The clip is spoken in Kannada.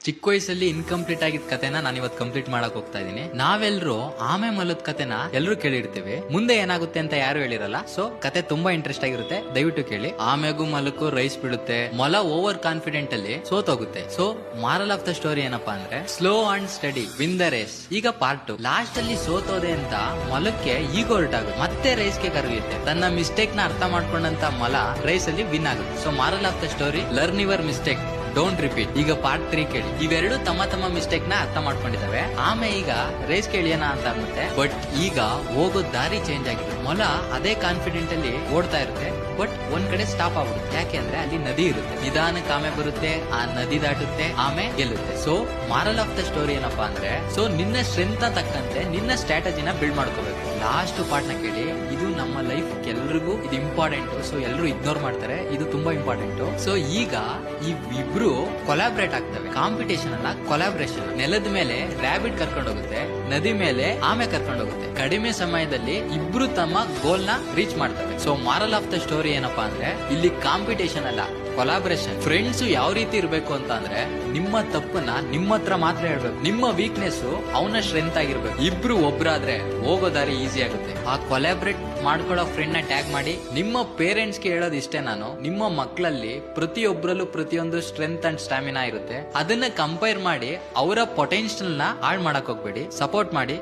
ಚಿಕ್ಕ ವಯಸ್ಸಲ್ಲಿ ಇನ್ಕಂಪ್ಲೀಟ್ ಆಗಿದ್ ಕತೆನ ನಾನು ಇವತ್ತು ಕಂಪ್ಲೀಟ್ ಮಾಡಕ್ ಹೋಗ್ತಾ ಇದೀನಿ. ನಾವೆಲ್ಲರೂ ಆಮೆ ಮಲದ ಕತೆನ ಎಲ್ಲರೂ ಕೇಳಿರ್ತೀವಿ, ಮುಂದೆ ಏನಾಗುತ್ತೆ ಅಂತ ಯಾರು ಹೇಳಿರಲ್ಲ. ಸೊ ಕತೆ ತುಂಬಾ ಇಂಟ್ರೆಸ್ಟ್ ಆಗಿರುತ್ತೆ, ದಯವಿಟ್ಟು ಕೇಳಿ. ಆಮೆಗೂ ಮಲಕ್ಕೂ ರೈಸ್ ಬಿಡುತ್ತೆ, ಮೊಲ ಓವರ್ ಕಾನ್ಫಿಡೆಂಟ್ ಅಲ್ಲಿ ಸೋತೋಗುತ್ತೆ. So moral of the story ಏನಪ್ಪಾ ಅಂದ್ರೆ slow and steady win the race. ಈಗ ಪಾರ್ಟ್ 2 ಲಾಸ್ಟ್ ಅಲ್ಲಿ ಸೋತೋದೆ ಅಂತ ಮೊಲಕ್ಕೆ ಈಗೋ ಹೊರಟಾಗುತ್ತೆ, ಮತ್ತೆ ರೇಸ್ ಗೆ ಕರೆಯುತ್ತೆ. ತನ್ನ ಮಿಸ್ಟೇಕ್ ನ ಅರ್ಥ ಮಾಡ್ಕೊಂಡಂತ ಮೊಲ ರೇಸ್ ಅಲ್ಲಿ ವಿನ್ ಆಗುತ್ತೆ. So moral of the story learn your mistake, don't repeat. ಈಗ ಪಾರ್ಟ್ 3 ಕೇಳಿ. ಇವೆರಡು ತಮ್ಮ ಮಿಸ್ಟೇಕ್ ನ ಅರ್ಥ ಮಾಡ್ಕೊಂಡಿದ್ದಾವೆ. ಆಮೆ ಈಗ ರೇಸ್ ಕೇಳಿಯೋಣ ಅಂತ ಅನ್ನುತ್ತೆ, ಬಟ್ ಈಗ ಹೋಗೋ ದಾರಿ ಚೇಂಜ್ ಆಗಿದೆ. ಮೊಲ ಅದೇ ಕಾನ್ಫಿಡೆಂಟ್ ಅಲ್ಲಿ ಓಡ್ತಾ ಇರುತ್ತೆ, ಬಟ್ ಒಂದ್ ಕಡೆ ಸ್ಟಾಪ್ ಆಗ್ಬಿಡುತ್ತೆ. ಯಾಕೆ ಅಂದ್ರೆ ಅಲ್ಲಿ ನದಿ ಇರುತ್ತೆ. ನಿಧಾನಕ್ಕೆ ಆಮೆ ಬರುತ್ತೆ, ಆ ನದಿ ದಾಟುತ್ತೆ, ಆಮೆ ಗೆಲ್ಲುತ್ತೆ. So moral of the story ಏನಪ್ಪಾ ಅಂದ್ರೆ, ಸೊ ನಿನ್ನ ಸ್ಟ್ರೆಂತ್ ತಕ್ಕಂತೆ ನಿನ್ನ ಸ್ಟ್ರಾಟಜಿನ ಬಿಲ್ಡ್ ಮಾಡ್ಕೋಬೇಕು. ಲಾಸ್ಟ್ ಪಾರ್ಟ್ ನ ಕೇಳಿ. ಇದು ನಮ್ಮ ಲೈಫ್ ಎಲ್ರಿಗೂ ಇದು ಇಂಪಾರ್ಟೆಂಟ್. ಸೊ ಎಲ್ಲರೂ ಇಗ್ನೋರ್ ಮಾಡ್ತಾರೆ, ಇದು ತುಂಬಾ ಇಂಪಾರ್ಟೆಂಟ್. ಸೊ ಈಗ ಇಬ್ರು ಕೊಲಾಬ್ರೇಟ್ ಆಗ್ತವೆ. ಕಾಂಪಿಟೇಷನ್ ಅಲ್ಲ, ಕೊಲಾಬ್ರೇಷನ್. ನೆಲದ ಮೇಲೆ ರ್ಯಾಬಿಟ್ ಕರ್ಕೊಂಡು ಹೋಗುತ್ತೆ, ನದಿ ಮೇಲೆ ಆಮೆ ಕರ್ಕೊಂಡು ಹೋಗುತ್ತೆ. ಕಡಿಮೆ ಸಮಯದಲ್ಲಿ ಇಬ್ರು ತಮ್ಮ ಗೋಲ್ ನ ರೀಚ್ ಮಾಡ್ತವೆ. So moral of the story ಏನಪ್ಪಾ ಅಂದ್ರೆ, ಇಲ್ಲಿ ಕಾಂಪಿಟೇಷನ್ ಅಲ್ಲ, ಕೊಲಾಬ್ರೇಷನ್. ಫ್ರೆಂಡ್ಸ್ ಯಾವ ರೀತಿ ಇರ್ಬೇಕು ಅಂತ ಅಂದ್ರೆ, ನಿಮ್ಮ ತಪ್ಪನ್ನ ನಿಮ್ಮ ಹತ್ರ ಮಾತ್ರ ಹೇಳ್ಬೇಕು, ನಿಮ್ಮ ವೀಕ್ನೆಸ್ ಅವನ ಸ್ಟ್ರೆಂತ್ ಆಗಿರ್ಬೇಕು. ಇಬ್ರು ಒಬ್ರಾದ್ರೆ ಹೋಗೋ ದಾರಿ ಈಸಿ ಆಗುತ್ತೆ. ಆ ಕೊಲಾಬ್ರೇಟ್ ಮಾಡ್ಕೊಳ್ಳೋ ಫ್ರೆಂಡ್ ನ ಟ್ಯಾಗ್ ಮಾಡಿ. ನಿಮ್ಮ ಪೇರೆಂಟ್ಸ್ ಗೆ ಹೇಳೋದು ಇಷ್ಟೇ, ನಾನು ನಿಮ್ಮ ಮಕ್ಕಳಲ್ಲಿ ಪ್ರತಿಯೊಬ್ಬರಲ್ಲೂ ಪ್ರತಿಯೊಂದು ಸ್ಟ್ರೆಂತ್ ಅಂಡ್ ಸ್ಟಾಮಿನಾ ಇರುತ್ತೆ. ಅದನ್ನ ಕಂಪೇರ್ ಮಾಡಿ ಅವರ ಪೊಟೆನ್ಶಿಯಲ್ ನ ಹಾಳು ಮಾಡಕ್ ಹೋಗ್ಬೇಡಿ, ಸಪೋರ್ಟ್ ಮಾಡಿ.